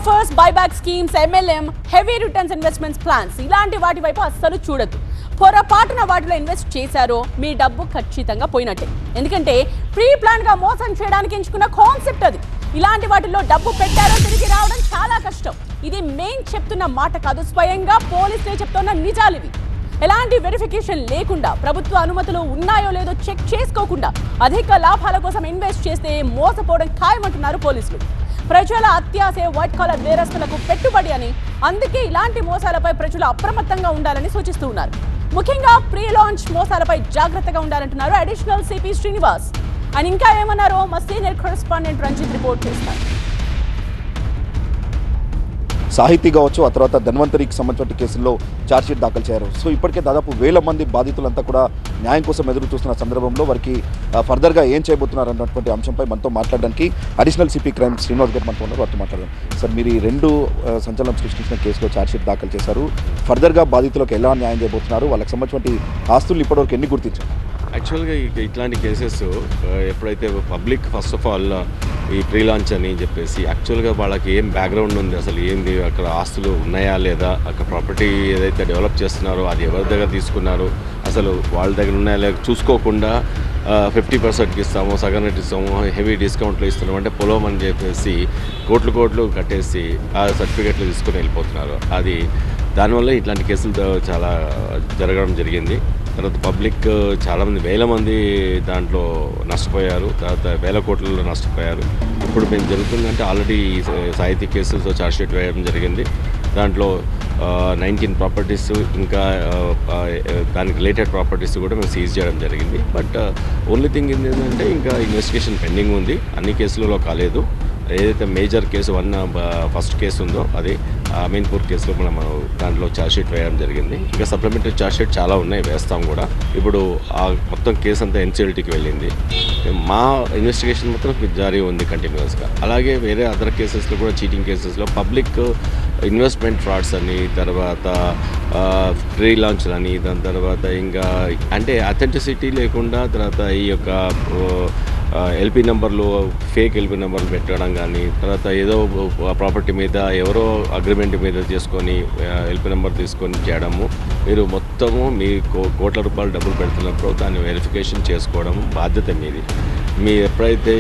Offers, buyback schemes, MLM, heavy returns investments plans ఇలాంటి వాటి వైపు అస్సలు చూడొద్దు. పొరపాటున వాటిలో ఇన్వెస్ట్ చేశారో మీ డబ్బు ఖచ్చితంగా పోయినట్టే. ఎందుకంటే ప్రీ ప్లాన్ గా మోసం చేయడానికి ఎంచుకున్న కాన్సెప్ట్ అది. ఇలాంటి వాటిల్లో డబ్బు పెట్టారో తిరిగి రావడం చాలా కష్టం. ఇది మెయిన్ చెప్తున్న మాట కాదు, స్వయంగా పోలీసులే చెప్తున్న నిజాలు ఇవి. ఎలాంటి వెరిఫికేషన్ లేకుండా, ప్రభుత్వ అనుమతులు ఉన్నాయో లేదో చెక్ చేసుకోకుండా అధిక లాభాల కోసం ఇన్వెస్ట్ చేస్తే మోసపోవడం ఖాయమంటున్నారు పోలీసులు. ప్రజల అత్యాశే వైట్ కాలర్ నేరస్తులకు పెట్టుబడి అని, అందుకే ఇలాంటి మోసాలపై ప్రజలు అప్రమత్తంగా ఉండాలని సూచిస్తూ ఉన్నారు. ముఖ్యంగా ప్రీ లాంచ్ మోసాలపై జాగ్రత్తగా ఉండాలంటున్నారు అడిషనల్ సిపి శ్రీనివాస్. అండ్ ఇంకా ఏమన్నారో మా సీనియర్ కరెస్పాండెంట్ రంజిత్ రిపోర్ట్ చేస్తారు. సాహితీ కావచ్చు, ఆ తర్వాత ధన్వంతరికి సంబంధించిన కేసుల్లో ఛార్జ్షీట్ దాఖలు చేశారు. సో ఇప్పటికే దాదాపు 1000 మంది బాధితులంతా కూడా న్యాయం కోసం ఎదురు చూస్తున్న సందర్భంలో వారికి ఫర్దర్గా ఏం చేయబోతున్నారు అన్నటువంటి అంశంపై మనతో మాట్లాడడానికి అడిషనల్ సిపి క్రైమ్ శ్రీనివాస్ గారు మనతో ఉన్నారు. వారితో మాట్లాడదాం. సార్, మీరు ఈ 2 సంచలనం సృష్టించిన కేసులో ఛార్జ్షీట్ దాఖలు చేశారు. ఫర్దర్గా బాధితులకు ఎలా న్యాయం చేయబోతున్నారు, వాళ్ళకి సంబంధించిన ఆస్తులు ఇప్పటివరకు ఎన్ని గుర్తించారు? యాక్చువల్గా ఇట్లాంటి కేసెస్ ఎప్పుడైతే పబ్లిక్ ఫస్ట్ ఆఫ్ ఆల్ ఈ ప్రీ లాంచ్ అని చెప్పేసి యాక్చువల్గా వాళ్ళకి ఏం బ్యాక్గ్రౌండ్ ఉంది, అసలు ఏంది, అక్కడ ఆస్తులు ఉన్నాయా లేదా, అక్కడ ప్రాపర్టీ ఏదైతే డెవలప్ చేస్తున్నారో అది ఎవరి దగ్గర తీసుకున్నారు, అసలు వాళ్ళ దగ్గర ఉన్నాయా లేదా చూసుకోకుండా 50% ఇస్తాము, సగం రేట్ ఇస్తాము, హెవీ డిస్కౌంట్లు ఇస్తున్నాము అంటే పొలం అని చెప్పేసి కోట్లు కట్టేసి ఆ సర్టిఫికెట్లు తీసుకుని వెళ్ళిపోతున్నారు. అది దానివల్ల ఇట్లాంటి కేసులు చాలా జరగడం జరిగింది. తర్వాత పబ్లిక్ చాలామంది 1000 మంది దాంట్లో నష్టపోయారు, తర్వాత 1000 కోట్లలో నష్టపోయారు. ఇప్పుడు మేము జరుగుతుందంటే ఆల్రెడీ సాహితీ కేసులతో ఛార్జ్షీట్ వేయడం జరిగింది. దాంట్లో 19 ప్రాపర్టీస్ ఇంకా దానికి రిలేటెడ్ ప్రాపర్టీస్ కూడా మేము సీజ్ చేయడం జరిగింది. బట్ ఓన్లీ థింగ్ ఏంటంటే ఇంకా ఇన్వెస్టిగేషన్ పెండింగ్ ఉంది, అన్ని కేసులలో కాలేదు. ఏదైతే మేజర్ కేసు ఫస్ట్ కేసు ఉందో అది అమీన్పూర్ కేసులో మనం దాంట్లో ఛార్జ్షీట్ వేయడం జరిగింది. ఇంకా సప్లిమెంటరీ ఛార్జ్షీట్ చాలా ఉన్నాయి, వేస్తాం కూడా. ఇప్పుడు ఆ మొత్తం కేసు అంతా NCLTకి వెళ్ళింది. మా ఇన్వెస్టిగేషన్ మొత్తం జారీ ఉంది కంటిన్యూస్గా. అలాగే వేరే అదర్ కేసెస్లో కూడా చీటింగ్ కేసెస్లో పబ్లిక్ ఇన్వెస్ట్మెంట్ ఫ్రాడ్స్ అని, తర్వాత ప్రీ లాంచ్లు అని, దాని తర్వాత ఇంకా అంటే అథెంటిసిటీ లేకుండా తర్వాత ఈ యొక్క LP నెంబర్లు, ఫేక్ LP నెంబర్లు పెట్టడం కానీ, తర్వాత ఏదో ప్రాపర్టీ మీద ఎవరో అగ్రిమెంట్ మీద చేసుకొని LP నెంబర్ తీసుకొని చేయడము. మీరు మొత్తము మీ కోట్ల రూపాయలు డబ్బులు పెడుతున్నప్పుడు దాన్ని వెరిఫికేషన్ చేసుకోవడం బాధ్యత మీది. మీరు ఎప్పుడైతే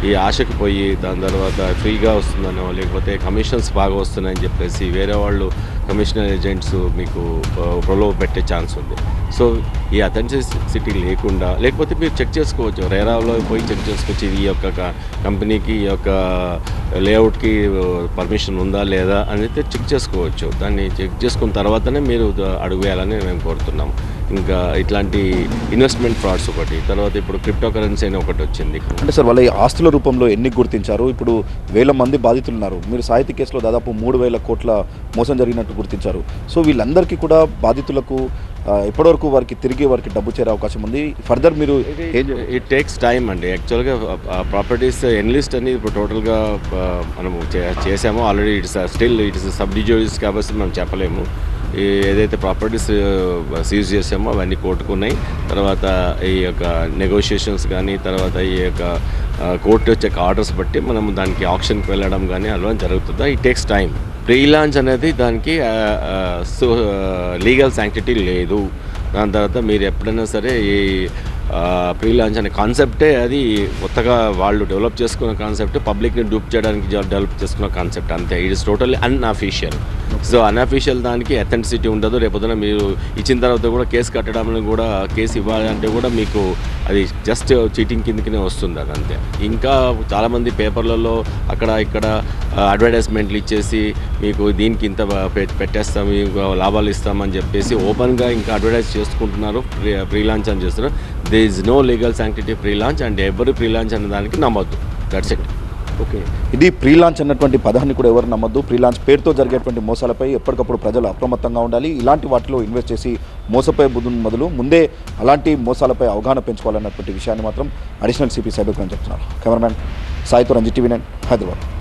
ఈ ఆశకు పోయి దాని తర్వాత ఫ్రీగా వస్తుందనో లేకపోతే కమిషన్స్ బాగా వస్తున్నాయని చెప్పేసి వేరే వాళ్ళు కమిషనర్ ఏజెంట్స్ మీకు ప్రలోభ పెట్టే ఛాన్స్ ఉంది. సో ఈ అథెంటిసిటీ లేకుండా, లేకపోతే మీరు చెక్ చేసుకోవచ్చు, రేరాలో పోయి చెక్ చేసుకోవచ్చు ఈ యొక్క కంపెనీకి ఈ యొక్క లేఅవుట్కి పర్మిషన్ ఉందా లేదా అనేది చెక్ చేసుకోవచ్చు. దాన్ని చెక్ చేసుకున్న తర్వాతనే మీరు అడుగు వేయాలని మేము కోరుతున్నాం. ఇంకా ఇట్లాంటి ఇన్వెస్ట్మెంట్ ఫ్రాడ్స్ ఒకటి, తర్వాత ఇప్పుడు క్రిప్టో కరెన్సీ అని ఒకటి వచ్చింది. అంటే సార్, వాళ్ళ ఆస్తుల రూపంలో ఎన్ని గుర్తించారు? ఇప్పుడు 1000 మంది బాధితులు ఉన్నారు. మీరు సాహితీ కేసులో దాదాపు 3000 కోట్ల మోసం జరిగినట్టు గుర్తించారు. సో వీళ్ళందరికీ కూడా బాధితులకు ఎప్పటివరకు వారికి డబ్బు చేరే అవకాశం ఉంది? ఫర్దర్ మీరు ఇట్ టేక్స్ టైం అండి. యాక్చువల్గా ప్రాపర్టీస్ ఎన్లిస్ట్ అని ఇప్పుడు టోటల్గా మనము చేసామో ఆల్రెడీ. ఇట్ ఇస్ సబ్ డివిజిస్ కాబట్టి మనం చెప్పలేము. ఏదైతే ప్రాపర్టీస్ సీజ్ చేసామో అవన్నీ కోర్టుకున్నాయి. తర్వాత ఈ యొక్క నెగోషియేషన్స్ కానీ, తర్వాత ఈ యొక్క కోర్టు వచ్చే ఆర్డర్స్ బట్టి మనం దానికి ఆప్షన్కి వెళ్ళడం కానీ అలా జరుగుతుందా. It takes time. Pre launch అనేది దానికి లీగల్ శాంక్టిటీ లేదు. దాని తర్వాత మీరు ఎప్పుడైనా సరే ఈ ప్రీ లాంచ్ అనే కాన్సెప్టే అది కొత్తగా వాళ్ళు డెవలప్ చేసుకున్న కాన్సెప్ట్, పబ్లిక్ని డూప్ చేయడానికి డెవలప్ చేసుకున్న కాన్సెప్ట్ అంతే. It is totally unofficial. So unofficial దానికి అథెంటిసిటీ ఉండదు. రేపొద్దున మీరు ఇచ్చిన తర్వాత కూడా కేసు కట్టడానికి కూడా, కేసు ఇవ్వాలంటే కూడా మీకు అది జస్ట్ చీటింగ్ కిందకినే వస్తుంది అది అంతే. ఇంకా చాలామంది పేపర్లలో అక్కడ ఇక్కడ అడ్వర్టైజ్మెంట్లు ఇచ్చేసి మీకు దీనికి ఇంత పెట్టేస్తాం, మీకు లాభాలు ఇస్తామని చెప్పేసి ఓపెన్గా ఇంకా అడ్వర్టైజ్ చేసుకుంటున్నారు. ప్రీ లాంచ్ అని చేస్తున్నారు. There is no legal sanctity pre launch and ఎవరి ప్రీ లాంచ్ అనే దానికి నమ్మొద్దు. That's it. ఓకే, ఇది ప్రీ లాంచ్ అన్నటువంటి పదాన్ని కూడా ఎవరు నమ్మద్దు. ప్రీ లాంచ్ పేరుతో జరిగేటువంటి మోసాలపై ఎప్పటికప్పుడు ప్రజలు అప్రమత్తంగా ఉండాలి. ఇలాంటి వాటిలో ఇన్వెస్ట్ చేసి మోసపోయే మొదలు ముందే అలాంటి మోసాలపై అవగాహన పెంచుకోవాలన్నటువంటి విషయాన్ని మాత్రం అడిషనల్ సిపి సైబర్ క్రైమ్ చెప్తున్నారు. కెమెరామ్యాన్ సాయితో రంజిత్, TV9 హైదరాబాద్.